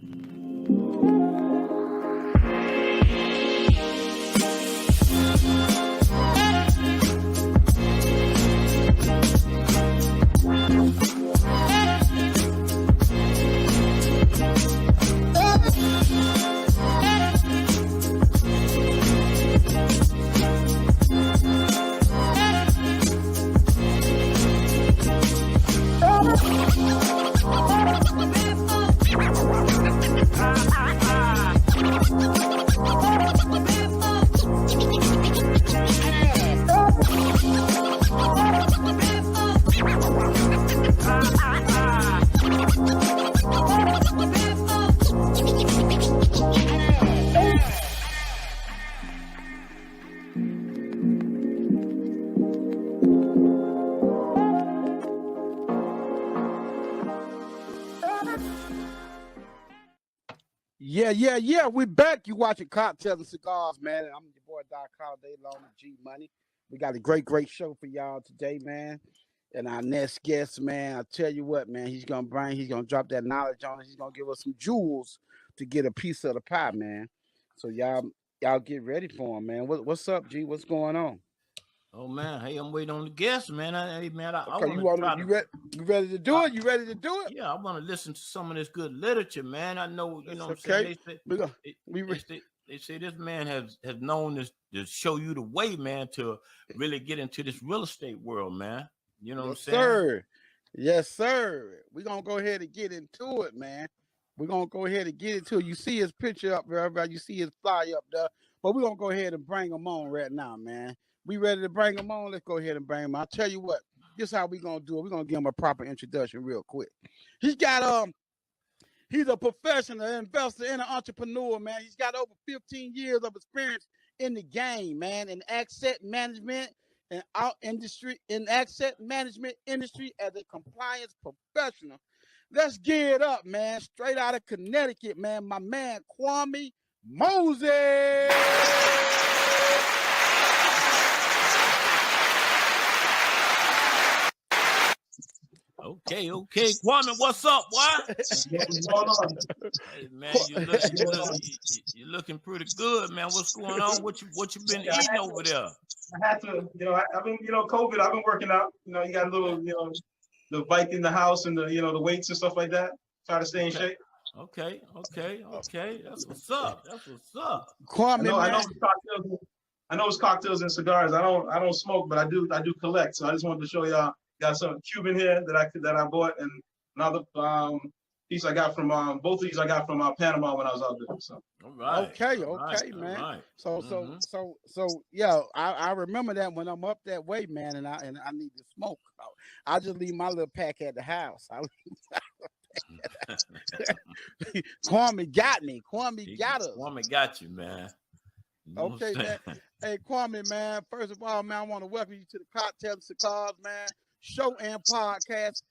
Yeah. We back. You watching Cocktails and Cigars, man. And I'm your boy Doc Holiday, along with G Money. We got a great show for y'all today, man. And our next guest, man, I tell you what, man, he's gonna drop that knowledge on us. He's gonna give us some jewels to get a piece of the pie, man. So y'all get ready for him, man. What's up, G? What's going on? Oh man, hey, I'm waiting on the guest, man. I You ready to do it? You ready to do it? Yeah, I want to listen to some of this good literature, man. I know, you know what I'm saying. They say this man has known this to show you the way, man, to really get into this real estate world, man. You know what I'm saying? Yes, sir. We're gonna go ahead and get into it, man. We're gonna go ahead and get into it. You see his picture up there, you see his flyer up there, but we're gonna go ahead and bring him on right now, man. We ready to bring him on? Let's go ahead and bring him on. I'll tell you what, this is how we're gonna do it. We're gonna give him a proper introduction real quick. He's a professional investor and an entrepreneur, man. He's got over 15 years of experience in the game, man, in asset management and asset management industry as a compliance professional. Let's get it up, man. Straight out of Connecticut, man. My man Kwame Moses. Okay, Kwame, what's up, boy? Hey, man, you're looking pretty good, man. What's going on? What you been eating over there? I had to, I've been, COVID. I've been working out. You got a little, the bike in the house and the weights and stuff like that. Try to stay in shape. Okay. That's what's up. Kwame, I know it's cocktails and cigars. I don't smoke, but I do collect. So I just wanted to show y'all. Got some Cuban here that I bought, and another piece I got from both of these I got from Panama when I was out there. So all right. Okay, man. All right. So yeah, I remember that when I'm up that way, man, and I need to smoke. I just leave my little pack at the house. Kwame got me. Kwame got us. Kwame got you, man. Okay, man. Hey, Kwame, man. First of all, man, I want to welcome you to the Cocktails and Cigars, man. Show and podcast.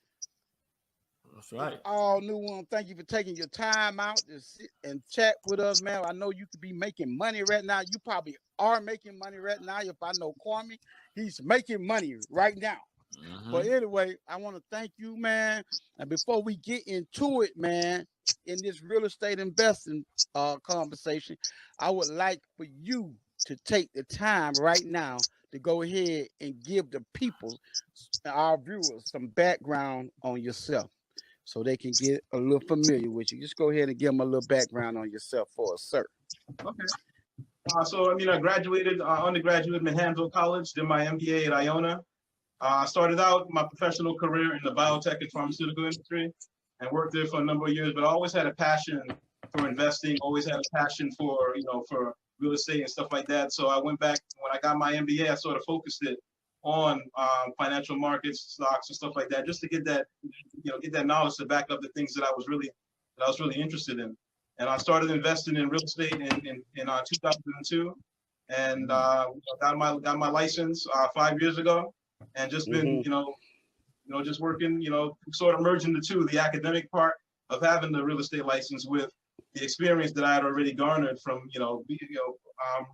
That's right. All new one. Thank you for taking your time out to sit and chat with us, man. I know you could be making money right now. You probably are making money right now. If I know Kwame, he's making money right now. Mm-hmm. But anyway, I want to thank you, man. And before we get into it, man, in this real estate investing conversation, I would like for you to take the time right now to go ahead and give the people, our viewers, some background on yourself so they can get a little familiar with you. Just go ahead and give them a little background on yourself for us, sir. Okay. So, I graduated undergraduate in Manhandle College, did my MBA at Iona. I started out my professional career in the biotech and pharmaceutical industry and worked there for a number of years, but I always had a passion for investing, always had a passion for real estate and stuff like that. So I went back when I got my MBA. I sort of focused it on financial markets, stocks, and stuff like that, just to get that knowledge to back up the things that I was really interested in. And I started investing in real estate in 2002, and got my license 5 years ago, and just been just working, sort of merging the two, the academic part of having the real estate license with the experience that I had already garnered from,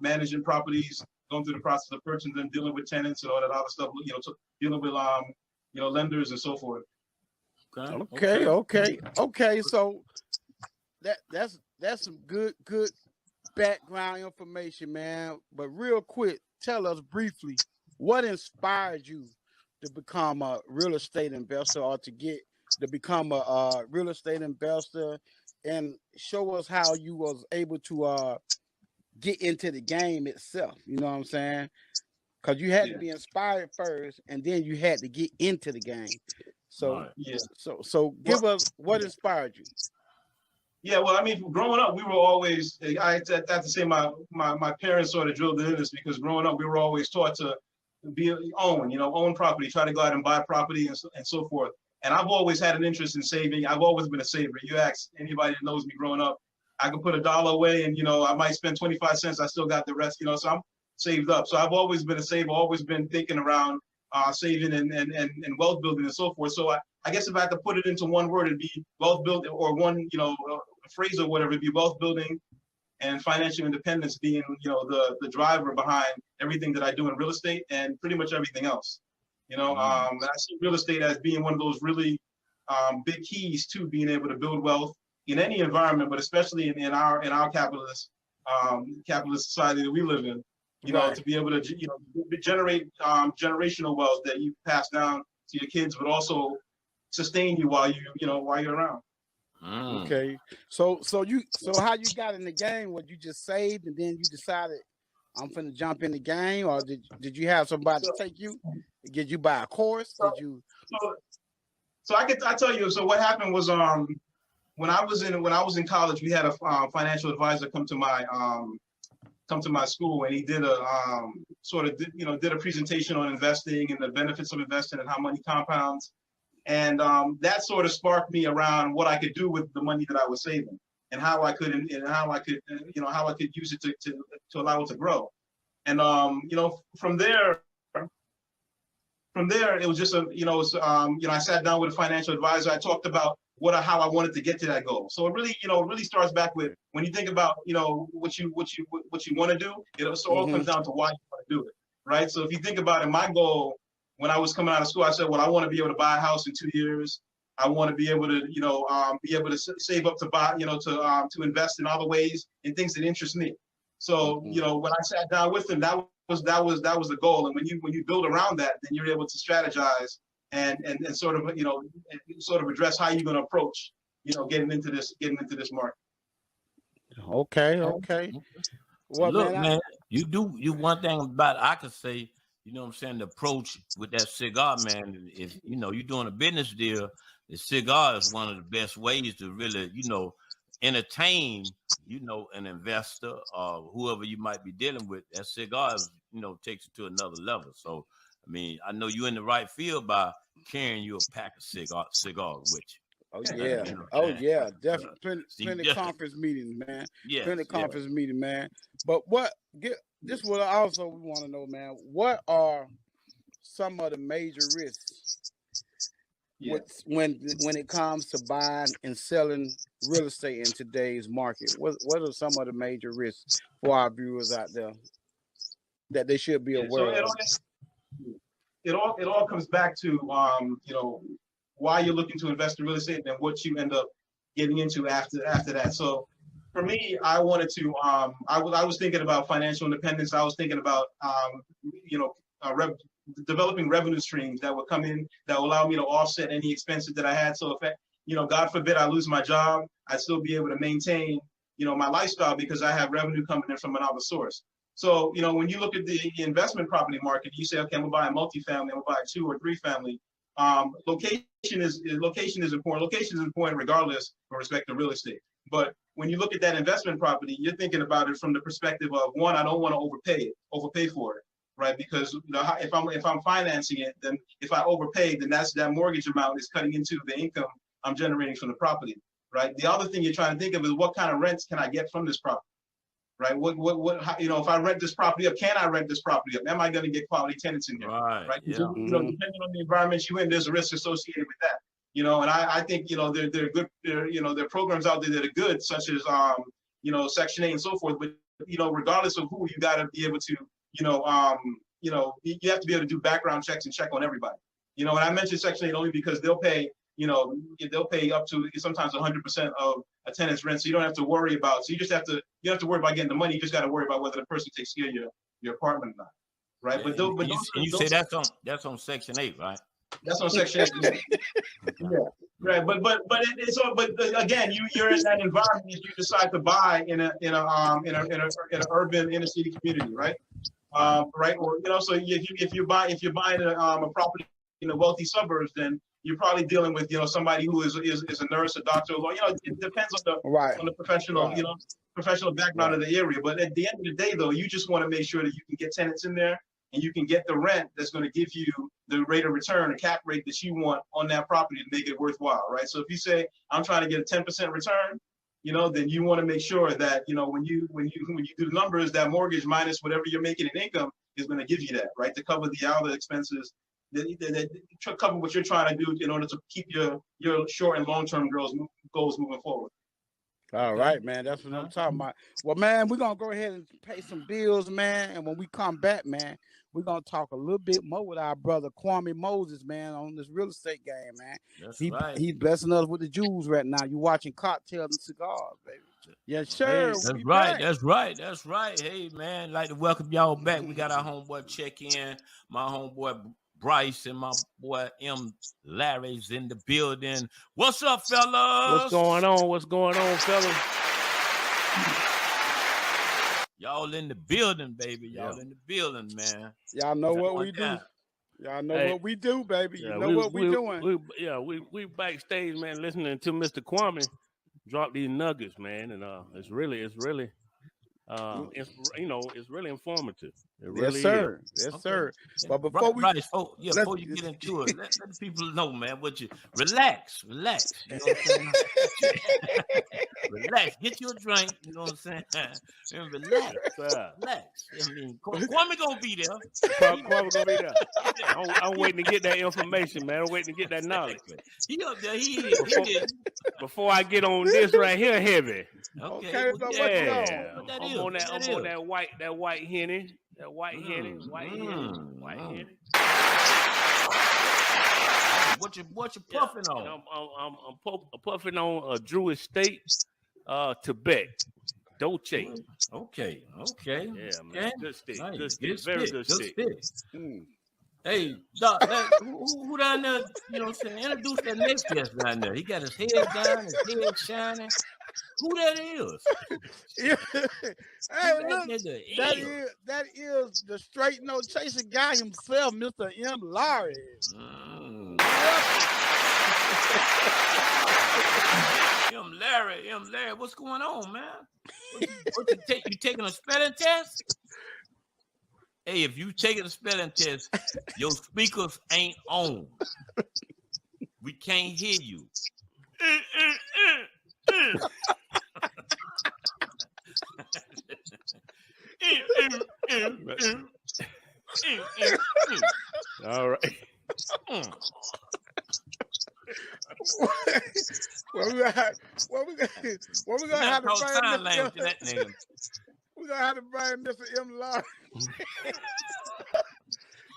managing properties, going through the process of purchasing them, dealing with tenants and all that other stuff, dealing with, lenders and so forth. Okay. So that's some good background information, man. But real quick, tell us briefly what inspired you to become a real estate investor or to become a real estate investor, and show us how you was able to get into the game itself. You know what I'm saying? Because you had to be inspired first, and then you had to get into the game. So, so give us what inspired you. Yeah, well, I mean, growing up, we were always, I have to say my parents sort of drilled in this, because growing up, we were always taught to own property, try to go out and buy property and so forth. And I've always had an interest in saving. I've always been a saver. You ask anybody that knows me growing up, I can put $1 away and, I might spend 25 cents. I still got the rest, so I'm saved up. So I've always been a saver, always been thinking around saving and wealth building and so forth. So I guess if I had to put it into one word, it'd be wealth building, or one, phrase or whatever, it'd be wealth building and financial independence being, the driver behind everything that I do in real estate and pretty much everything else. And I see real estate as being one of those really big keys to being able to build wealth in any environment, but especially in our capitalist society that we live in. To be able to generate generational wealth that you pass down to your kids, but also sustain you while you're around. Okay, so how you got in the game? Was you just saved and then you decided I'm finna jump in the game, or did you have somebody take you? Did you buy a course? Did you? So I tell you. So what happened was when I was in college, we had a financial advisor come to my school, and he did a did a presentation on investing and the benefits of investing and how money compounds. And that sort of sparked me around what I could do with the money that I was saving, and how I could use it to allow it to grow. And from there it was just I sat down with a financial advisor. I talked about how I wanted to get to that goal. So it really starts back with, when you think about what you want to do, it all comes down to why you want to do it, right? So if you think about it, my goal when I was coming out of school, I said, well, I want to be able to buy a house in 2 years. I want to be able to save up to buy, to invest in other ways in things that interest me. So when I sat down with him, that was the goal. And when you build around that, then you're able to strategize and sort of address how you're going to approach getting into this market. Okay. Well, look, man, you one thing about it, I could say, the approach with that cigar, man, if you're doing a business deal, the cigar is one of the best ways to really entertain an investor or whoever you might be dealing with. That cigar takes it to another level. So I mean, I know you're in the right field by carrying you a pack of cigars with you. Oh yeah, definitely. Plenty conference meetings, man. Yeah, plenty conference meeting, man. But this is what I also want to know, man. What are some of the major risks when it comes to buying and selling real estate in today's market? What are some of the major risks for our viewers out there that they should be aware of? It all comes back to why you're looking to invest in real estate and what you end up getting into after that. So for me, I wanted to I was thinking about financial independence. I was thinking about developing revenue streams that would come in that will allow me to offset any expenses that I had. So if God forbid I lose my job, I'd still be able to maintain my lifestyle because I have revenue coming in from another source. So, when you look at the investment property market, you say, okay, I'm gonna buy a multifamily, I'm gonna buy a 2 or 3 family. Location is important. Location is important regardless with respect to real estate. But when you look at that investment property, you're thinking about it from the perspective of, one, I don't want to overpay for it, right? Because if I'm financing it, then if I overpay, then that mortgage amount is cutting into the income I'm generating from the property, right? The other thing you're trying to think of is, what kind of rents can I get from this property? Right? If I rent this property up, can I rent this property up? Am I going to get quality tenants in here? Right. Yeah. Depending on the environment you're in, there's a risk associated with that. And I think they're good. There are programs out there that are good, such as Section 8 and so forth. But regardless of who, you got to be able to you have to be able to do background checks and check on everybody. And I mentioned Section 8 only because they'll pay up to sometimes 100% of a tenant's rent, so you don't have to worry about. So you just have to worry about getting the money. You just got to worry about whether the person takes care of your apartment or not, right? Yeah, But you say that's on Section 8, right? That's on Section 8. Yeah, right. But it's all. But again, you're in that environment if you decide to buy in an urban inner city community, right? Right. Or so if you're buying a property in the wealthy suburbs, then you're probably dealing with somebody who is a nurse, a doctor, or it depends on the professional professional background of the area. But at the end of the day, though, you just want to make sure that you can get tenants in there and you can get the rent that's going to give you the rate of return, the cap rate that you want on that property to make it worthwhile, right? So if you say I'm trying to get a 10% return, then you want to make sure that when you do the numbers, that mortgage minus whatever you're making in income is going to give you that, right, to cover the other expenses that cover what you're trying to do in order to keep your short and long-term goals moving forward. All right, man. That's what I'm talking about. Well, man, we're going to go ahead and pay some bills, man. And when we come back, man, we're going to talk a little bit more with our brother Kwame Moses, man, on this real estate game, man. That's right. He's blessing us with the jewels right now. You watching Cocktails and Cigars, baby. Yes, sir. That's right. That's right. That's right. Hey, man, I'd like to welcome y'all back. We got our homeboy check in. My homeboy Bryce and my boy Larry's in the building. What's up, fellas? What's going on, fellas? Y'all in the building, baby. Y'all in the building, man. Y'all know what we do. Y'all know what we do, baby. You know what we doing. We backstage, man, listening to Mr. Kwame drop these nuggets, man, and it's really it's really informative. It really is. Yes, okay. sir. But before before you get into it, let the people know, man, what you relax. You know what I'm saying? Relax. Get you a drink. You know what I'm saying? And relax. I mean, Kwame gonna be there. Kwame gonna be there. I'm waiting to get that information, man. I'm waiting to get that knowledge. He up there. He before I get on this right here, heavy. Okay. What that I'm is? on that white Henny. That white Henny. What you puffing on? I'm puffing on a Drew Estate, Tibet, Dolce. Okay. Yeah, man. Good stick. Nice. Good stick. Very good stick. Hey, Doc, who down there, you know what I'm saying? Introduce that next guest down there. He got his head down, his head shining. Who that is? Hey, look, that is the straight no chaser guy himself, Mr. M. Larry. M. Larry, what's going on, man? You taking a spelling test? Hey, if you taking a spelling test, your speakers ain't on. We can't hear you. All right. We're gonna have to bring We're gonna have to bring Mr. M. Larry.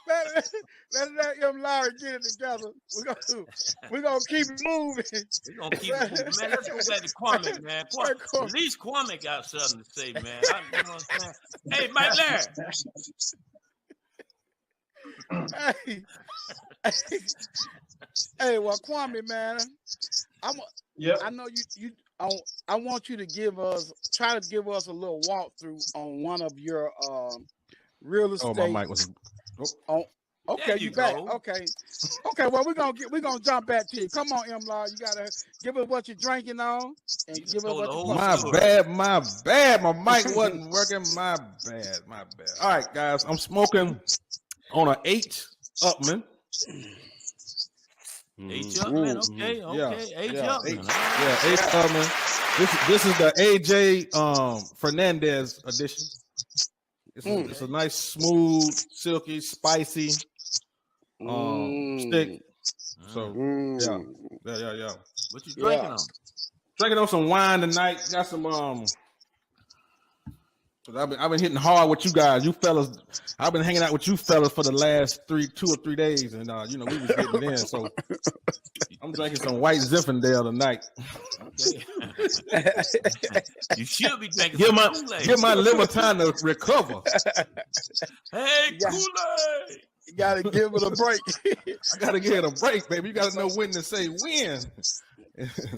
Let M. Larry get it together. We're gonna keep moving. We're gonna keep moving, man. Let's go back to Kwame, man. At least Kwame got something to say, man. You know what I'm saying? Hey, Mike Larry. Hey, well, Kwame, man, I know you. I want you to try to give us a little walkthrough on one of your real estate. Oh, my mic was. Okay, you back. Okay. Well, we're gonna jump back to you. Come on, M. Law. You gotta give us what you're drinking on, and give us what you're. My bad. My mic wasn't working. My bad. All right, guys. I'm smoking on an 8 Upman. 8 Upman. Okay. 8 Upman. Yeah, 8 Upman. This is the AJ Fernandez edition. It's a nice, smooth, silky, spicy stick. So yeah. What you drinking on? Drinking on some wine tonight. Got some I've been hitting hard with you guys, you fellas. I've been hanging out with you fellas for the last 2 or 3 days, and we was getting in. So I'm drinking some white Zinfandel tonight. Okay. You should be drinking Give some my Kool-Aid. give my liver time to recover. Hey, Yeah. Kool-Aid. You gotta give it a break. I gotta get a break, baby. You gotta know when to say when.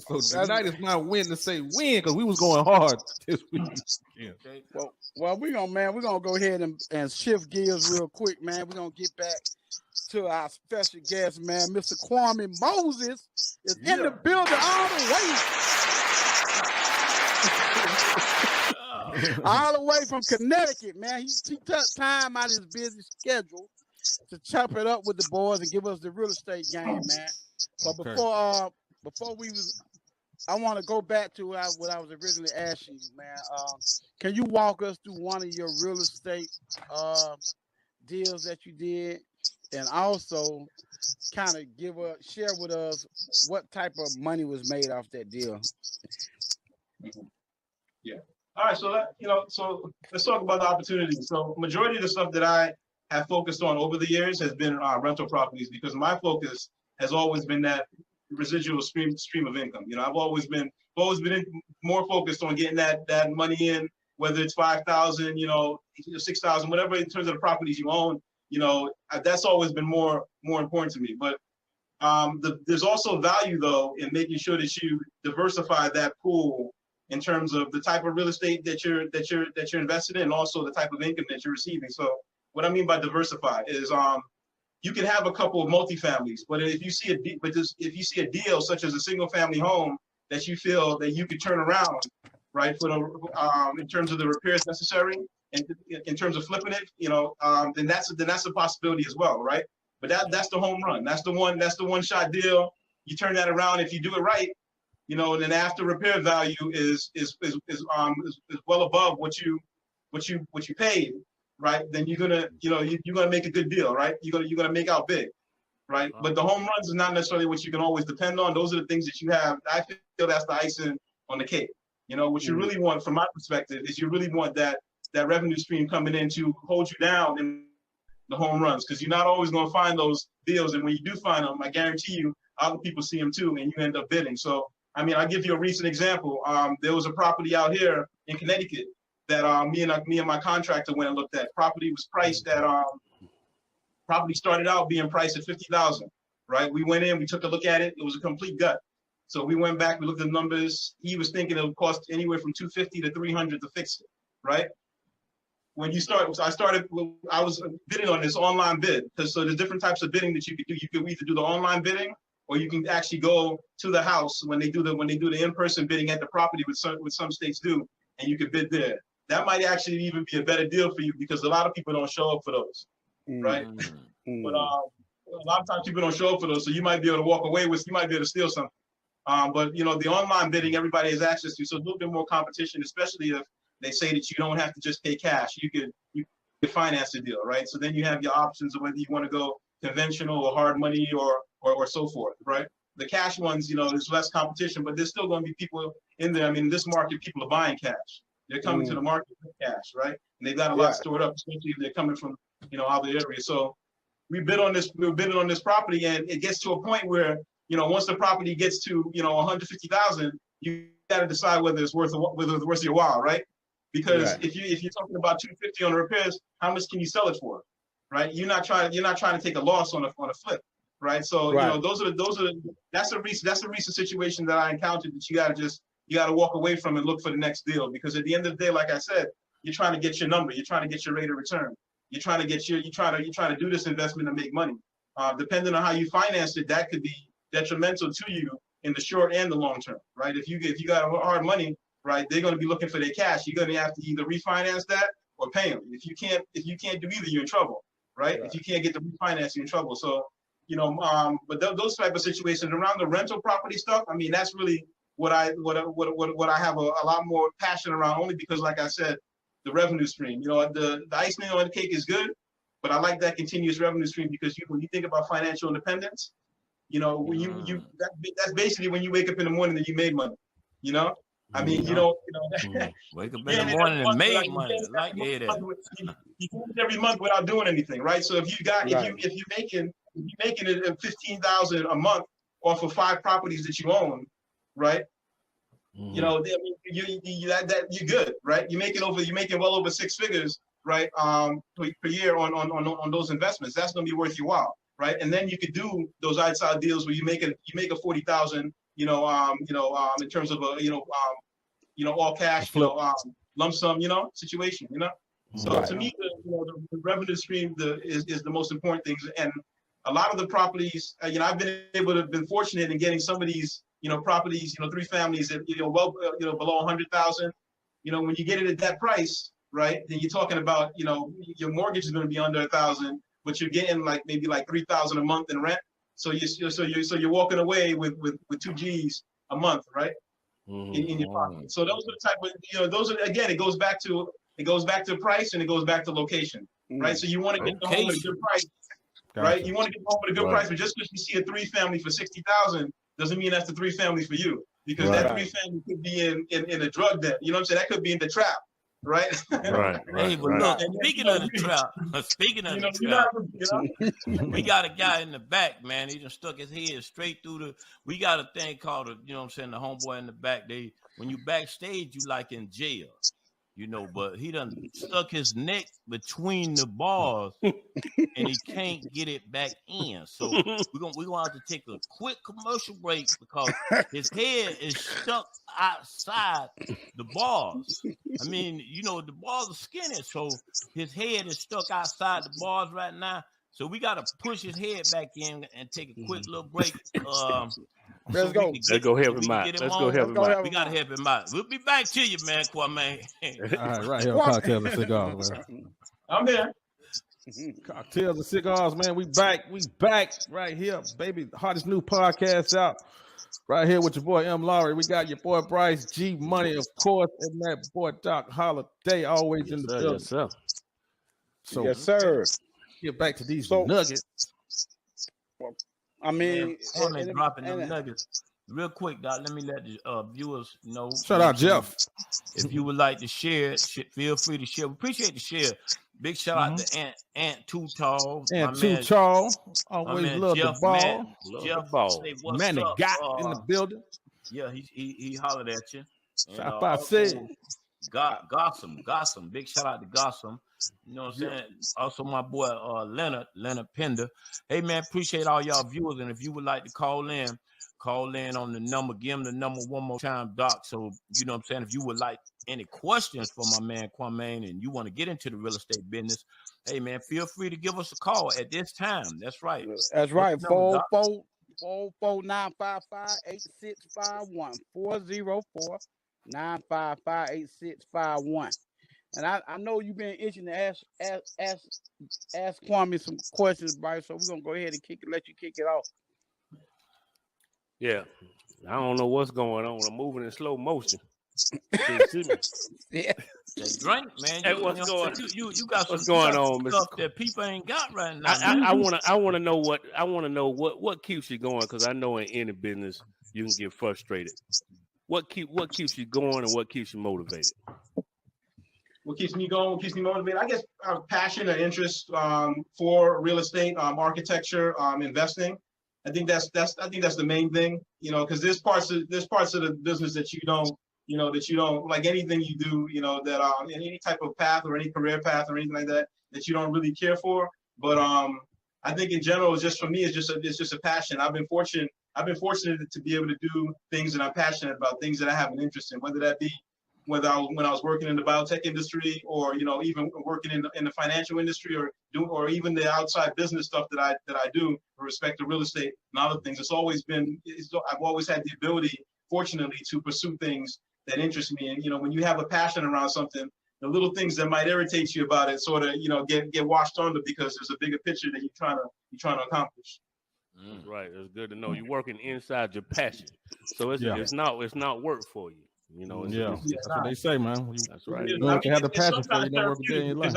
So tonight is my win to say when, because we was going hard this week. Yeah. Okay. Well, we're gonna go ahead and shift gears real quick, man. We're gonna get back to our special guest, man. Mr. Kwame Moses is in the building all the way. All the way from Connecticut, man. He took time out of his busy schedule to chop it up with the boys and give us the real estate game, man. But Okay. before I want to go back to what I was originally asking you, man. Can you walk us through one of your real estate deals that you did, and also kind of share with us what type of money was made off that deal? Yeah. All right. So let's talk about the opportunities. So majority of the stuff that I have focused on over the years has been rental properties, because my focus has always been that residual stream of income. I've always been more focused on getting that money in, whether it's 5,000, 6,000, whatever, in terms of the properties you own. That's always been more important to me. But there's also value though in making sure that you diversify that pool in terms of the type of real estate that you're invested in, and also the type of income that you're receiving. So what I mean by diversify is you can have a couple of multifamilies, but if you see a deal such as a single family home that you feel that you could turn around, right, for the in terms of the repairs necessary, and in terms of flipping it, then that's a possibility as well, right? But that's the home run. That's the one shot deal. You turn that around if you do it right, and then after repair value is well above what you paid. Right, then you're gonna make a good deal, right? You're gonna make out big, right? But the home runs is not necessarily what you can always depend on. Those are the things that you have. I feel that's the icing on the cake. What you really want, from my perspective, is you really want that revenue stream coming in to hold you down in the home runs, because you're not always gonna find those deals, and when you do find them, I guarantee you, other people see them too, and you end up bidding. So, I mean, I'll give you a recent example. There was a property out here in Connecticut that me and my contractor went and looked at. Property was priced at property started out being priced at $50,000, right? We went in, we took a look at it. It was a complete gut. So we went back, we looked at the numbers. He was thinking it would cost anywhere from $250 to $300 to fix it, right? I was bidding on this online bid, so there's different types of bidding that you could do. You could either do the online bidding, or you can actually go to the house when they do the in-person bidding at the property, with some states do, and you could bid there. That might actually even be a better deal for you, because a lot of people don't show up for those, right? But a lot of times people don't show up for those, so you might be able to walk away with, you might be able to steal something. But the online bidding, everybody has access to, so a little bit more competition, especially if they say that you don't have to just pay cash. You could finance the deal, right? So then you have your options of whether you want to go conventional or hard money or so forth, right? The cash ones, there's less competition, but there's still going to be people in there. I mean, in this market, people are buying cash. They're coming to the market with cash, right? And they've got a lot stored up, especially if they're coming from, other areas. So we bidding on this property, and it gets to a point where, once the property gets to, 150,000, you got to decide whether it's worth your while, right? Because if you're talking about 250 on the repairs, how much can you sell it for, right? You're not trying to take a loss on a flip, right? So that's a recent situation that I encountered that you got to walk away from and look for the next deal, because at the end of the day, like I said, you're trying to get your number, you're trying to get your rate of return, you're trying to do this investment and make money. Depending on how you finance it, that could be detrimental to you in the short and the long term, right? If you got hard money, right, they're going to be looking for their cash. You're going to have to either refinance that or pay them. If you can't do either, you're in trouble, right? If you can't get the refinance, you're in trouble. So, but those type of situations around the rental property stuff, I mean, that's really what I have a lot more passion around, only because, like I said, the revenue stream, the icing on the cake is good, but I like that continuous revenue stream, because when you think about financial independence, when that's basically when you wake up in the morning and you made money, I mean, wake up in the morning and make money. I like to hear that. You do it every month without doing anything, right? So if you're making it $15,000 a month off of 5 properties that you own, right? You know, I mean, you're good, right? You're making well over 6 figures, right? Per year on those investments. That's going to be worth your while, right? And then you could do those outside deals where you make a 40,000, in terms of all cash, lump sum, situation, So to me, the revenue stream is the most important thing. And a lot of the properties, I've been fortunate in getting some of these, properties, 3 families that, below 100,000. When you get it at that price, right, then you're talking about, your mortgage is going to be under 1,000, but you're getting maybe 3,000 a month in rent. So you're walking away with 2 G's a month, right, in your pocket. So those are the type of, again, it goes back to price and it goes back to location, right? So you want to get the home at a good price, right? You want to get home at a good price, but just because you see a 3 family for 60,000 doesn't mean that's the 3 family for you, because that 3 family could be in a drug debt. You know what I'm saying? That could be in the trap, right? Hey, but look, speaking of the trap, we got a guy in the back, man. He just stuck his head straight through we got a thing called the homeboy in the back. When you backstage, you like in jail. But he done stuck his neck between the bars and he can't get it back in. So we're gonna have to take a quick commercial break because his head is stuck outside the bars. I mean, the bars are skinny, so his head is stuck outside the bars right now. So we gotta push his head back in and take a quick little break. Let's go. Let's go help him out. Let's go help him out. We gotta help him out. We'll be back to you, man, Kwame. All right here on Cocktails and Cigars, man. I'm here. Cocktails and Cigars, man. We back right here, baby. The hottest new podcast out. Right here with your boy M. Laurie. We got your boy Bryce G Money, of course, and that boy Doc Holiday, always in the building. Yes, sir. So yes, sir. Get back to these nuggets. I mean, dropping them nuggets. Real quick, Doc, let me let the viewers know. Shout out, Jeff. If you would like to share, feel free to share. We appreciate the share. Big shout out to Ant Too Tall. Ant Too Tall. Always love Jeff, the ball. Jeff Ball. Man, they got in the building. Yeah, he hollered at you. South by City. Gossam. Big shout out to Gossam. You know what I'm saying? Also, my boy Leonard Pender. Hey man, appreciate all y'all viewers. And if you would like to call in on the number, give him the number one more time, Doc. So you know what I'm saying? If you would like any questions for my man Kwame and you want to get into the real estate business, hey man, feel free to give us a call at this time. That's right. That's right. 404-955-8651. 404-955-8651. And I know you've been itching to ask Kwame some questions, Bryce. So we're gonna go ahead and let you kick it off. Yeah, I don't know what's going on. I'm moving in slow motion. Yeah, drink, man. You got what's going on, stuff that people ain't got right now. I want to know what keeps you going, because I know in any business you can get frustrated. What keeps you going and what keeps you motivated? What keeps me going? What keeps me motivated? I guess passion and interest for real estate, architecture, investing. I think that's the main thing. Because there's parts of the business that you don't like, anything you do. That in any type of path or any career path or anything like that you don't really care for. But I think in general, it's just for me, it's just a passion. I've been fortunate to be able to do things that I'm passionate about, things that I have an interest in, whether that be when I was working in the biotech industry, or even working in the financial industry, or even the outside business stuff that I do with respect to real estate and other things. I've always had the ability, fortunately, to pursue things that interest me. And when you have a passion around something, the little things that might irritate you about it sort of get washed under, because there's a bigger picture that you're trying to accomplish. Right, it's good to know you're working inside your passion, so it's not work for you. That's what they say, man. That's right. You don't have the passion for it, you never work a day in your life.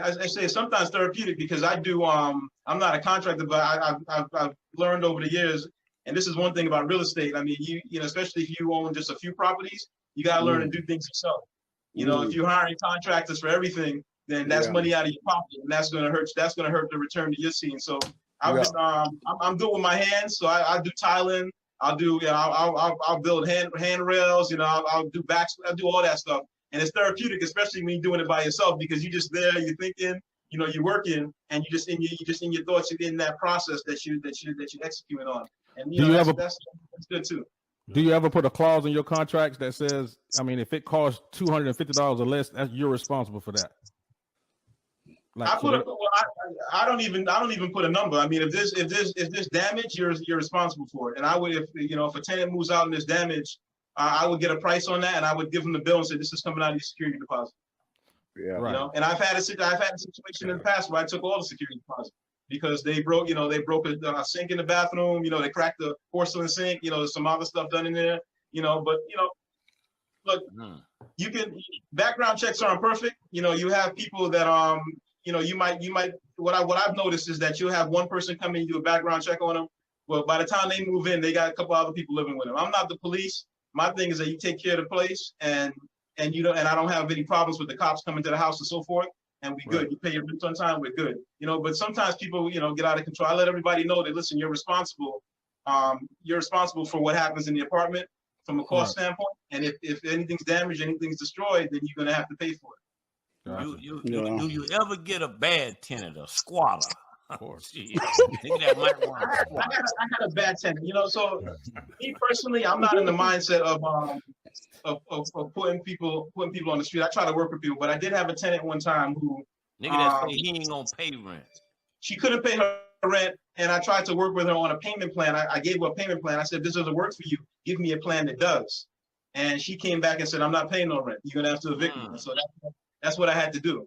I say it's sometimes therapeutic, because I do. I'm not a contractor, but I've learned over the years, and this is one thing about real estate. I mean, especially if you own just a few properties, you gotta learn to do things yourself. If you're hiring contractors for everything, then that's money out of your pocket, and that's gonna hurt. That's gonna hurt the return that you're seeing. So I'm good with my hands. So I do tiling. I'll do, I'll build handrails, I'll do I'll do all that stuff. And it's therapeutic, especially when you're doing it by yourself, because you're just there, you're thinking, you're working, and you're just in your thoughts, you're in that process that you're executing on. And that's good too. Do you ever put a clause in your contracts that says, I mean, if it costs $250 or less, you're responsible for that? Like, I don't even put a number. I mean, if this damage, you're responsible for it. And I would, if a tenant moves out and there's damage, I would get a price on that, and I would give them the bill and say, this is coming out of your security deposit. Yeah, right. And I've had a situation in the past where I took all the security deposit because they broke a sink in the bathroom. They cracked the porcelain sink. There's some other stuff done in there. But look, you can background checks aren't perfect. You have people that you might. What I've noticed is that you have one person come in, you do a background check on them. Well, by the time they move in, they got a couple other people living with them. I'm not the police. My thing is that you take care of the place, and I don't have any problems with the cops coming to the house and so forth, and we good. You pay your rent on time, we're good. But sometimes people, get out of control. I let everybody know that, listen, you're responsible. You're responsible for what happens in the apartment from a cost standpoint, and if anything's damaged, anything's destroyed, then you're gonna have to pay for it. Do you ever get a bad tenant, a squatter? Of course. That might want I had a bad tenant, so me personally, I'm not in the mindset of putting people on the street. I try to work with people, but I did have a tenant one time who that say he ain't gonna pay rent. She couldn't pay her rent, and I tried to work with her on a payment plan. I gave her a payment plan. I said, this doesn't work for you. Give me a plan that does. And she came back and said, I'm not paying no rent. You're gonna have to evict me. So that's what I had to do.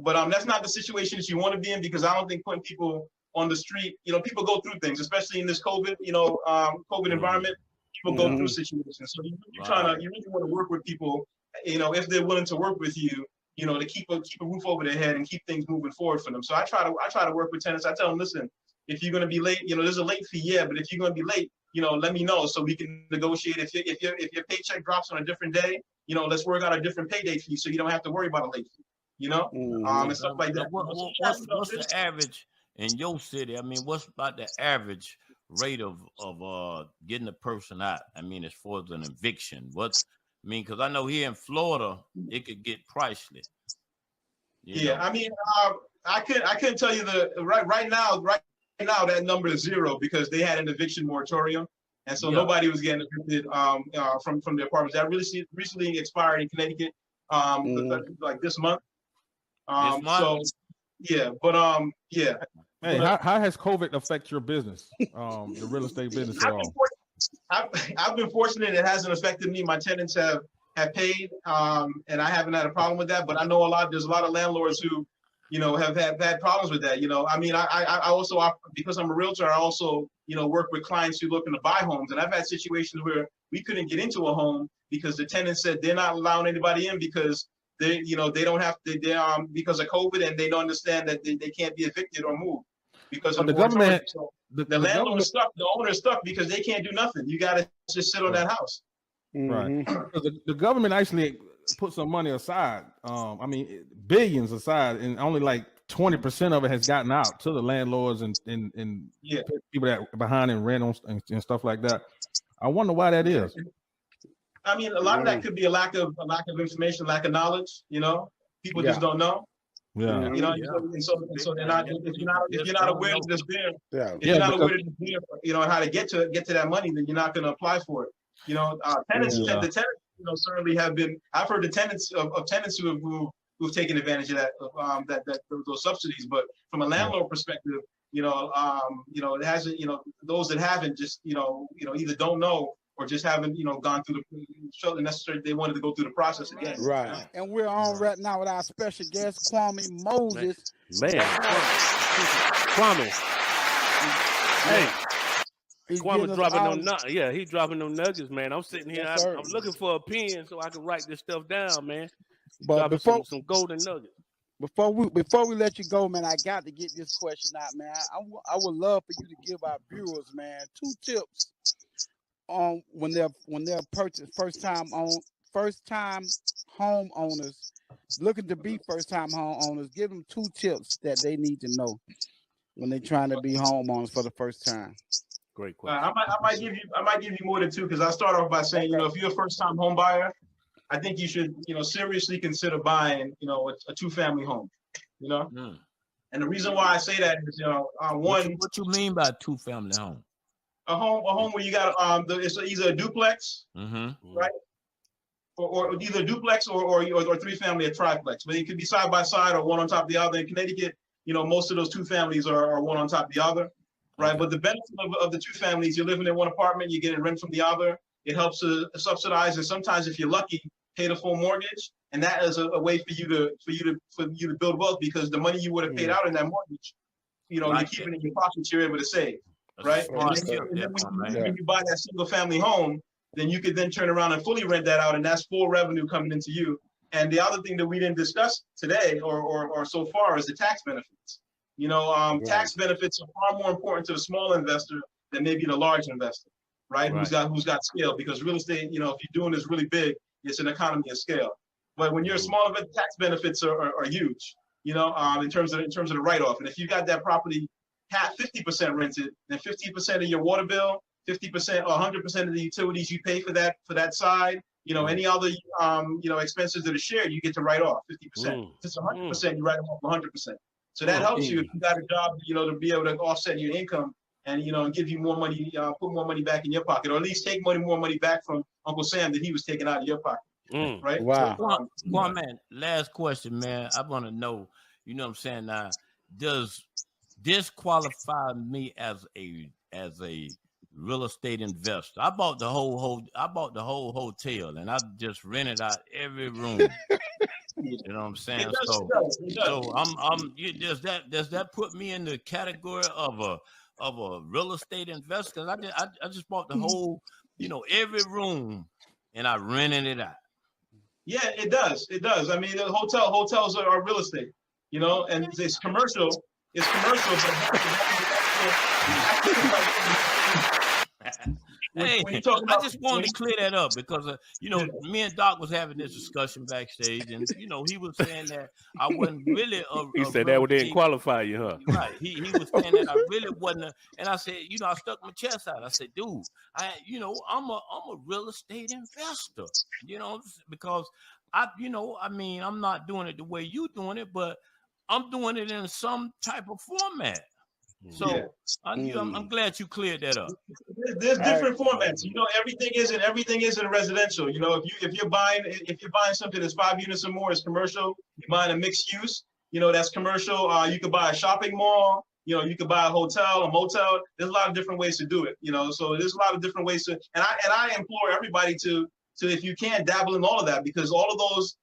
But that's not the situation that you want to be in, because I don't think putting people on the street, people go through things, especially in this COVID, COVID environment, people go through situations. So you really want to work with people, if they're willing to work with you, to keep a roof over their head and keep things moving forward for them. So I try to work with tenants. I tell them, listen, if you're going to be late, there's a late fee, but if you're going to be late, let me know so we can negotiate. If your paycheck drops on a different day, let's work out a different pay date fee so you don't have to worry about a late fee. And stuff like that. What's the average in your city? I mean, what's about the average rate of getting a person out? I mean, as far as an eviction, because I know here in Florida it could get pricey. I mean, I couldn't tell you right now that number is 0 because they had an eviction moratorium, and so nobody was getting evicted from the apartments. That really recently expired in Connecticut, like this month. So yeah. Hey, how has COVID affect your business, the real estate business at all? I've been fortunate; it hasn't affected me. My tenants have paid, and I haven't had a problem with that. But I know there's a lot of landlords who, have had problems with that. I mean, I also, because I'm a realtor, I also, work with clients who looking to buy homes, and I've had situations where we couldn't get into a home because the tenant said they're not allowing anybody in because they don't have to, because of COVID, and they don't understand that they can't be evicted or moved because of the government. So the landlord is stuck. The owner is stuck because they can't do nothing. You got to just sit on that house. Right. The government actually put some money aside. I mean, billions aside, and only like 20% of it has gotten out to the landlords and people that are behind in rent and stuff like that. I wonder why that is. I mean, a lot of that could be a lack of information, lack of knowledge. People just don't know. Yeah. And so they're not. If you're not aware of this bill, if you're not aware of this bill, how to get to that money, then you're not going to apply for it. Tenants, the tenants, certainly have been. I've heard the tenants of tenants who've taken advantage of that, those subsidies. But from a landlord perspective, it hasn't. Those that haven't just either don't know or just haven't gone through felt the necessary. They wanted to go through the process again. Right. And we're on right now with our special guest, Kwame Moses. Man, Kwame. Hey. Kwame dropping he's dropping them nuggets, man. I'm sitting here, I'm looking for a pen so I can write this stuff down, man. But before some golden nuggets. Before we let you go, man, I got to get this question out, man. I would love for you to give our viewers, man, 2 tips on when they're purchasing first time homeowners looking to be first time homeowners. Give them 2 tips that they need to know when they're trying to be homeowners for the first time. great question. I might give you more than two, because I start off by saying, if you're a first-time home buyer, I think you should, seriously consider buying, a two-family home, Mm. And the reason why I say that is, one, What you mean by two-family home? a home where you got it's either a duplex, right, or either a duplex or three-family, a triplex, but it could be side by side or one on top of the other. In Connecticut, most of those two families are one on top of the other, right? Okay. But the benefit of the two families, you're living in one apartment, you're getting rent from the other. It helps to subsidize, and sometimes, if you're lucky, pay the full mortgage, and that is a way for you to build wealth, because the money you would have paid out in that mortgage, you're keeping in your pockets, you're able to save, right? And then when you buy that single family home, then you could then turn around and fully rent that out, and that's full revenue coming into you. And the other thing that we didn't discuss today or so far is the tax benefits. Tax benefits are far more important to the small investor than maybe the large investor, right? Who's got scale, because real estate, if you're doing this really big, it's an economy of scale. But when you're a small investor, tax benefits are huge, in terms of the write-off. And if you got that property 50% rented, then 50% of your water bill, 50% or 100% of the utilities you pay for that side, any other expenses that are shared, you get to write off 50%. If it's 100%, you write off 100%. So that helps you if you got a job, to be able to offset your income and and give you more money, put more money back in your pocket, or at least take more money back from Uncle Sam that he was taking out of your pocket. Right? Wow. Kwame, last question, man. I want to know, what I'm saying now, does this qualify me as a real estate investor? I bought the whole hotel, and I just rented out every room. You know what I'm saying? It does. So does that put me in the category of a real estate investor? I just bought the whole, every room, and I rented it out. Yeah, it does. It does. I mean, the hotels are real estate, and it's commercial. It's commercial, but hey, I just wanted to clear that up, because me and Doc was having this discussion backstage, and he was saying that I wasn't really he said that didn't qualify you, huh? Right. He was saying that I really wasn't, and I said, I stuck my chest out. I said, dude, I'm a real estate investor, because I'm not doing it the way you doing it, but I'm doing it in some type of format. So I'm glad you cleared that up. There's different formats. Everything isn't residential. If you're buying something that's 5 units or more, it's commercial. You're buying a mixed use, that's commercial. You could buy a shopping mall. You could buy a hotel, a motel. There's a lot of different ways to do it. So there's a lot of different ways to. And I implore everybody to if you can, dabble in all of that, because all of those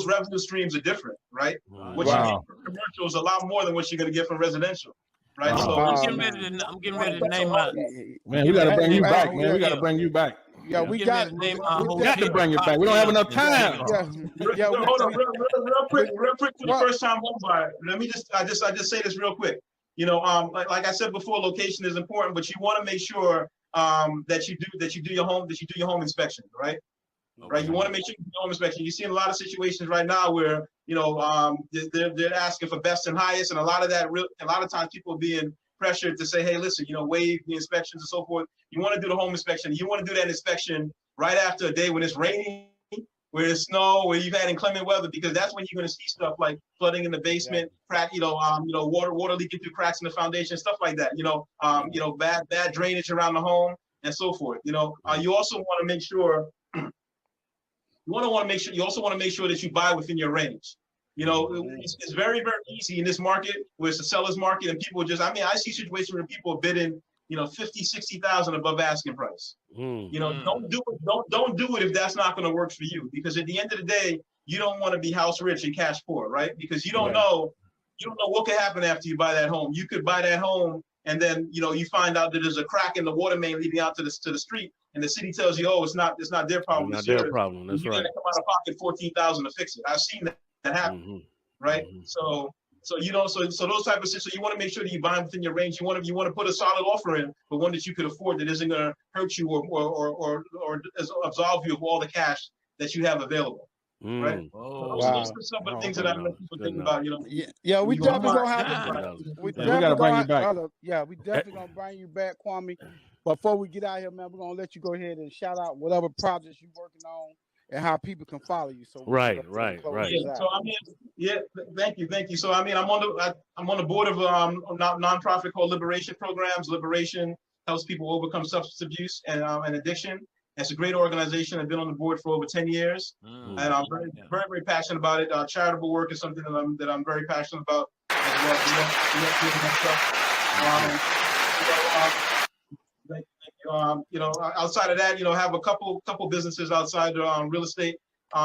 revenue streams are different, right? What you get from commercial is a lot more than what you're going to get from residential. Right. So I'm getting ready to name my man. We got to bring you back, man. We got to bring you back. Yeah, we got to bring you back. We don't have enough time. Yeah. Hold on, real quick for the first time home buyer. Let me I just say this real quick. Like I said before, location is important, but you want to make sure that you do your home inspection, right? Okay. Right. You want to make sure you do home inspection. You see in a lot of situations right now where they're asking for best and highest, and a lot of times people are being pressured to say, hey, listen, waive the inspections and so forth. You want to do the home inspection. You want to do that inspection right after a day when it's raining, where it's snow, where you've had inclement weather, because that's when you're going to see stuff like flooding in the basement, crack, water leaking through cracks in the foundation, stuff like that. Bad drainage around the home and so forth. You also want to make sure. You also want to make sure that you buy within your range. It's very, very easy in this market where it's a seller's market, and people I see situations where people are bidding, 50, 60,000 above asking price. Don't do it if that's not going to work for you, because at the end of the day, you don't want to be house rich and cash poor, right? Because you don't know what could happen after you buy that home. You could buy that home, and then you find out that there's a crack in the water main leading out to the street, and the city tells you, it's not their problem. It's not their problem. That's right. You're gonna come out of pocket $14,000 to fix it. I've seen that happen, right? Mm-hmm. So those type of situations, you want to make sure that you buy within your range. You want to put a solid offer in, but one that you could afford, that isn't going to hurt you or absolve you of all the cash that you have available. right? Oh, So wow. those are some of the things Oh, that I no. let people Good think enough. about. You know, Yeah, we when you go definitely gonna have time. to. We Yeah, we gotta bring you back. We definitely gonna bring you back, Kwame. But before we get out here, man, we're gonna let you go ahead and shout out whatever projects you're working on and how people can follow you. So we can go ahead and close this Yeah. out. So I mean, yeah. Thank you. So I mean, I'm on the board of nonprofit called Liberation Programs. Liberation helps people overcome substance abuse and addiction. It's a great organization. I've been on the board for over 10 years, and I'm very passionate about it. Charitable work is something that I'm very passionate about as well. Outside of that, have a couple businesses outside real estate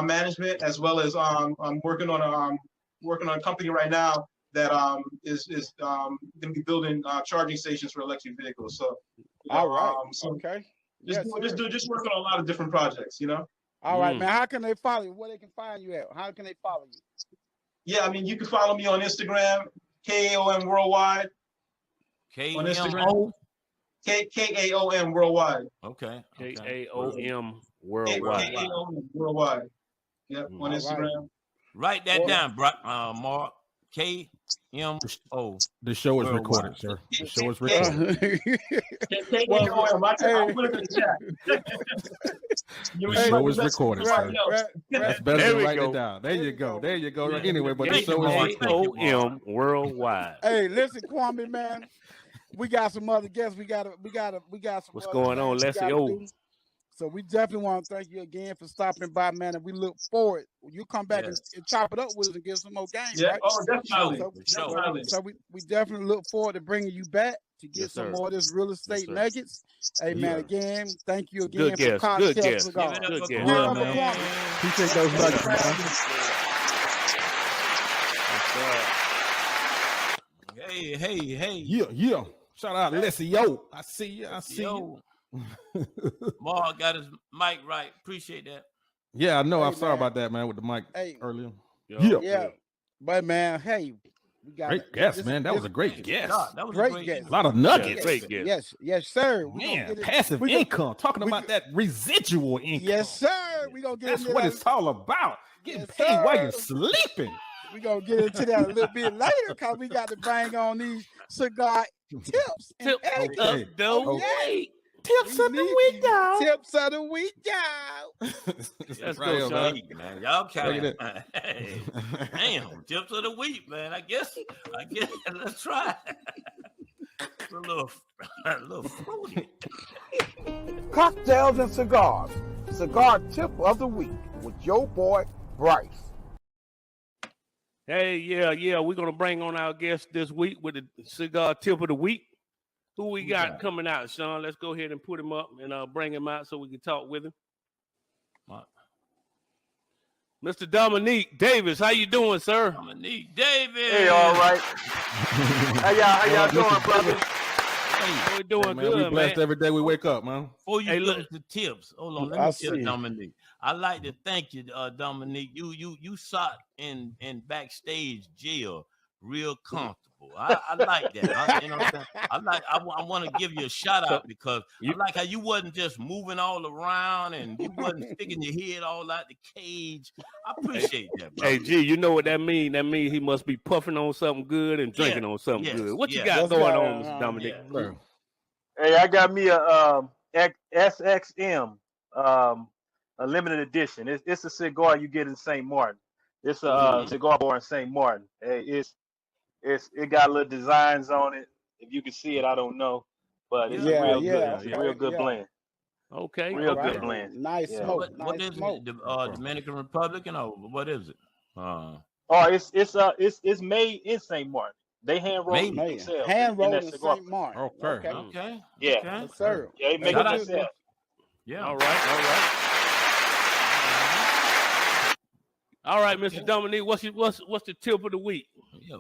management, as well as I'm working on a company right now that is going to be building charging stations for electric vehicles. So, All right. so Okay. just working on a lot of different projects. All right, man. How can they follow you? Where they can find you at? How can they follow you? Yeah, I mean, you can follow me on Instagram, KAOM Worldwide. On Instagram. KAOM Worldwide. Okay. KAOM Worldwide. KAOM Worldwide. Yep, on Instagram. Write that down, Mark. KMO. The show is recorded, sir. The show is recorded. I'll put it in the chat. The show is recorded, sir. That's better than writing it down. There you go. Anyway, but the show is recorded. KAOM Worldwide. Hey, listen, Kwame, man. We got some other guests. We got some. What's going on, Leslie? So we definitely want to thank you again for stopping by, man. And we look forward. You come back and chop it up with us and give some more games, right? Oh, definitely. So we definitely look forward to bringing you back to get some more of this real estate nuggets. Hey, man, again, thank you again for Cocktail Cigars. Good guess. Appreciate those nuggets, man. Hey. Yeah. Shout out Leslie. Yo, I see you. Mark got his mic right. Appreciate that. Yeah, I know. I'm sorry about that, man, with the mic earlier. Yeah. But man, hey, we got great guest, man. That was a great guest. That was great guest. A lot of nuggets. Great guest. Yes, sir. Man, passive income. Talking about that residual income. Yes, sir. We gonna get That's what it's all about. Getting paid while you're sleeping. We gonna get into that a little bit later because we got to bang on these cigar tips. Tips of the week. Tips of the week, y'all. Tips of the week, y'all. Let's go, man. Y'all kind of damn tips of the week, man. I guess. Let's try. A little fruity. Cocktails and cigars. Cigar tip of the week with your boy Bryce. Hey, yeah. We're gonna bring on our guest this week with the cigar tip of the week. Who we got coming out, Sean? Let's go ahead and put him up and bring him out so we can talk with him. Mr. Dominique Davis, how you doing, sir? Dominique Davis. Hey, all right. How y'all doing, brother? Hey, we're doing man, good, we blessed man. every day we wake up, man. Before you look the tips, hold on. Let me tell Dominique. I like to thank you, Dominique. You shot in backstage jail real comfortable. I like that. You know what I'm saying? I want to give you a shout out because I like how you wasn't just moving all around and you wasn't sticking your head all out the cage. I appreciate that, bro. Hey, G, you know what that means? That means he must be puffing on something good and drinking on something good. What you got going on, Mr. Dominique? Hey, I got me a SXM, a limited edition. It's a cigar you get in St. Martin. It's a cigar bar in St. Martin. Hey, it got little designs on it. If you can see it, I don't know, but it's a real good. It's a real good blend. Okay, real good blend. Nice smoke. What is it? The Dominican Republic? What is it? It's made in St. Martin. They hand roll themselves. Hand rolled in St. Martin. Okay. Yeah. Yes, sir. Yeah, they make it themselves. Yeah. All right, Mr. Dominique, what's the tip of the week?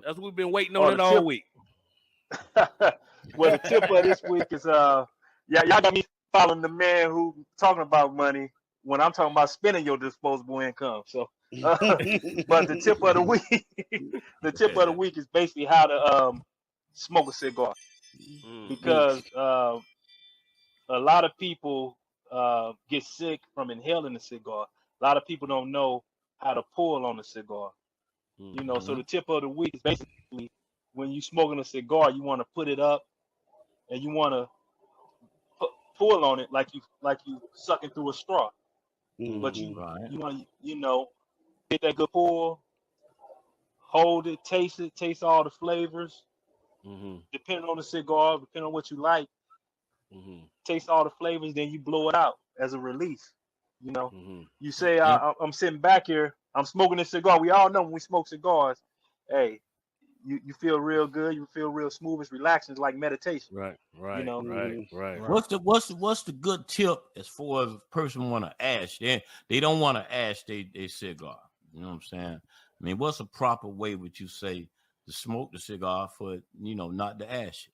That's what we've been waiting on it all week. Well, the tip of this week is y'all got me following the man who talking about money when I'm talking about spending your disposable income. So, but the tip of the week, is basically how to smoke a cigar, because a lot of people get sick from inhaling a cigar. A lot of people don't know how to pull on a cigar. You know, so the tip of the wick is basically when you smoking a cigar, you want to put it up and you want to pull on it like you sucking through a straw. But you want to, get that good pull, hold it, taste all the flavors. Depending on the cigar, depending on what you like, taste all the flavors, then you blow it out as a release. You know, you say I'm sitting back here, I'm smoking a cigar. We all know when we smoke cigars, hey, you feel real good, you feel real smooth, it's relaxing, it's like meditation. Right. What's the good tip as far as a person want to ash? They don't want to ash their cigar. You know what I'm saying? I mean, what's a proper way would you say to smoke the cigar for not to ash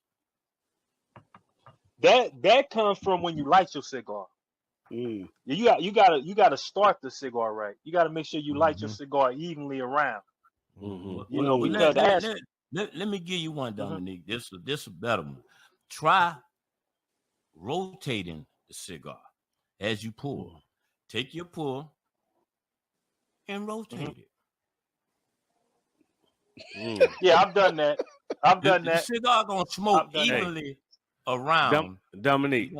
it? That comes from when you light your cigar. You gotta start the cigar right. You gotta make sure you light your cigar evenly around. Let me give you one, Dominique. This is a better one. Try rotating the cigar as you pull. Take your pull and rotate it. Yeah, I've done that. The cigar gonna smoke evenly around. Dominique,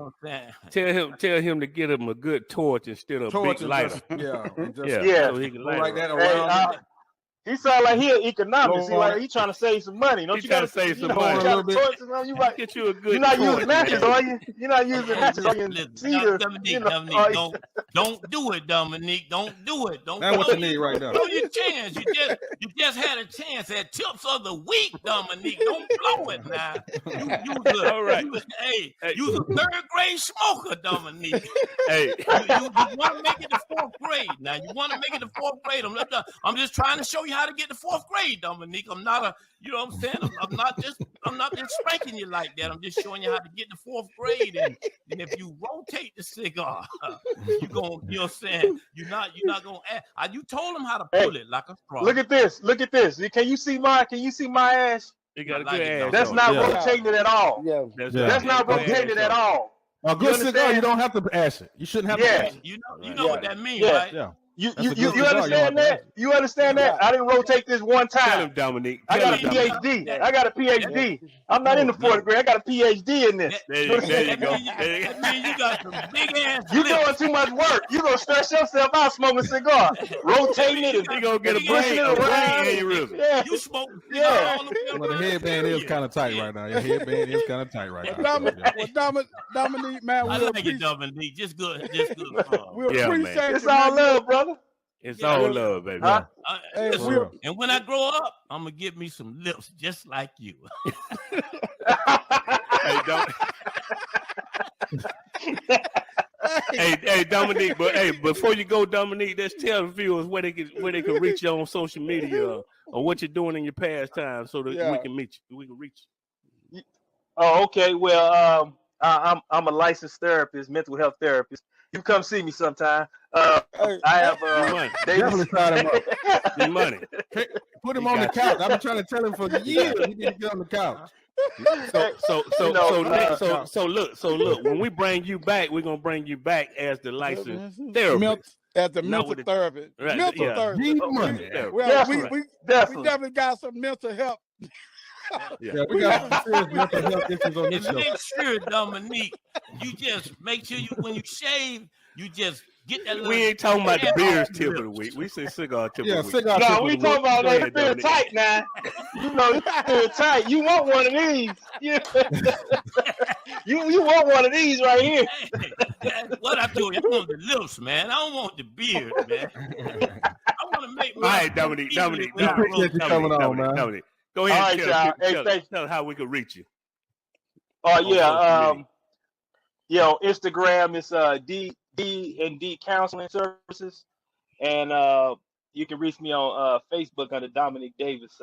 tell him to get him a good torch instead of a big lighter. So he can light that around. He sound like he economics. He trying to save some money. Don't you got to save some money? Get you a good. You're not using matches, are you? You're not using matches on your cedar. Dominique, don't do it, Dominique. Don't do it. Don't. That's what you need right now. Blow your chance. You just had a chance at tips of the week, Dominique. Don't blow it now. You was a third grade smoker, Dominique. Hey, you want to make it to fourth grade. Now you want to make it to fourth grade. I'm just trying to show you how to get to fourth grade, Dominique. I'm not I'm saying? I'm not just spanking you like that. I'm just showing you how to get to fourth grade. And if you rotate the cigar, you're gonna, you know what I'm saying? You're not gonna add. You told him how to pull it like a straw. Look at this. Can you see my ash? You got a good ash. That's not rotating it at all. That's not rotated at all. A good cigar, you don't have to ash it. You shouldn't have to ash it. You know what that means, right? Yeah. You understand that? You understand that? I didn't rotate this one time. Tell him, Dominique. I got a PhD. I got a PhD. I'm not in the fourth grade. I got a PhD in this. There you go. That means you got some big ass. You doing too much work. You gonna stress yourself out smoking a cigar, rotating it. You gonna get a brain aneurysm. Yeah. You smoke. Well, the headband is kind of tight right now. Your headband is kind of tight right now. Dominique, man, I like it, Dominique. Just good. We appreciate it's all love, brother. It's all love, baby. And when I grow up, I'm gonna get me some lips just like you. Hey, Dominique, but before you go, Dominique, let's tell the viewers where they can reach you on social media or what you're doing in your pastime so that we can meet you. We can reach you. Oh, okay. Well, I'm a licensed therapist, mental health therapist. You come see me sometime. I have definitely try him up. Your money. Put him on the couch. I've been trying to tell him for years he need to get on the couch. So look. When we bring you back, we're gonna bring you back as the licensed therapist. As the mental therapist. Right, mental therapist. Well, we definitely got some mental help. We got some serious mental health issues on this show. Make sure, Dominique, you just make sure when you shave, you just get that. We ain't talking about the beer's tip of the week. We say cigar tip of the week. Cigar no, we talking about that beer tight now. You know, beer tight. You want one of these? You want one of these right here? What I told you, I want the lips, man. I don't want the beard, man. I want to make my. All right, Dominique. Appreciate you coming on, man. Dominique. Go ahead and tell how we can reach you. Oh, on Instagram it's D&D Counseling Services. And you can reach me on Facebook under Dominic Davis.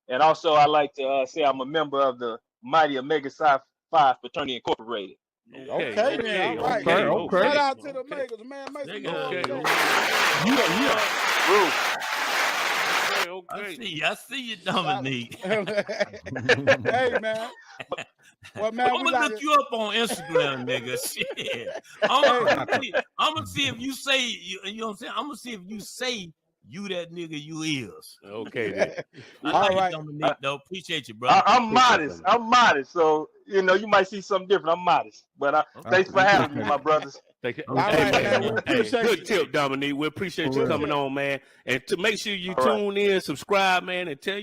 And also I like to say I'm a member of the Mighty Omega Psi Phi Fraternity Incorporated. Okay, man. All right. Okay. Shout out to the Omegas, man. Make some I see you, Dominique. Hey, man. Well, man, I'm gonna look you up on Instagram, nigga. Shit. I'm gonna see if you say, you know what I'm saying? I'm gonna see if you say You that nigga you is. Okay, then. I All like right. it, Dominique, though. Appreciate you, brother. I'm modest. I'm modest. So, you know, you might see something different. I'm modest. But thanks for having me, my brothers. Thank you. All right, man. We appreciate good you. tip, Dominique. We appreciate you coming on, man. And to make sure you All right. tune in, subscribe, man, and tell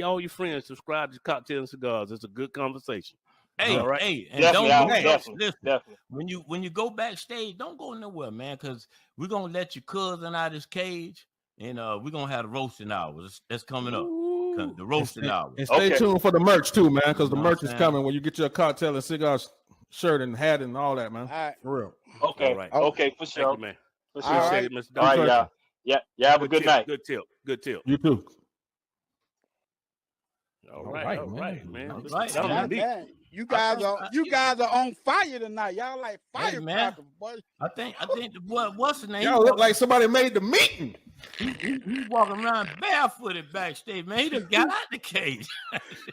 all your friends, subscribe to Cocktail and Cigars. It's a good conversation. Hey, all right. hey, and Definitely, don't listen. definitely. When you go backstage, don't go nowhere, man, because we're gonna let your cousin out of his cage, and we're gonna have the roasting hours. That's coming up. The roasting hours. And stay tuned for the merch too, man, because the You know merch what is I'm coming when you get your Cocktail and Cigars shirt and hat and all that, man. All right. For real. Okay. All right. Okay, for sure. Thank you, man. For All sure. right. Appreciate it, Mr. All right, Dominique. y'all. Yeah, have a good tip, night. Good tip. Good tip. You too. All right, man. All right, Dominique. Man, you guys are on fire tonight. Y'all like Hey, man. firecrackers, boy. I think the boy, what's his name? Y'all look like somebody made the meeting. He walking around barefooted backstage, man. He done got out the cage.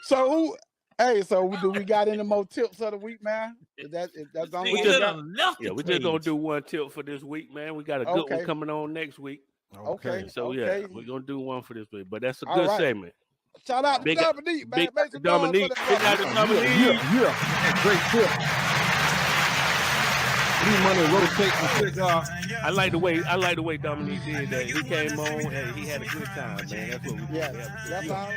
So do we got any more tips of the week, man? That's the only Nigga one we got? done left Yeah, the we're just gonna cage. do one tip for this week, man. We got a good Okay. one coming on next week. Okay. So okay. yeah, we're gonna do one for this week. But that's a All good right. segment. Shout out to Big- Dominique, man. big Make some Dominique. noise for Big that out to brother. Dominique. Yeah. Great tip. Free money rotate the cigar. I like the way Dominique did that. He came on and he had a good time, man. That's what we Yeah, did. that's all.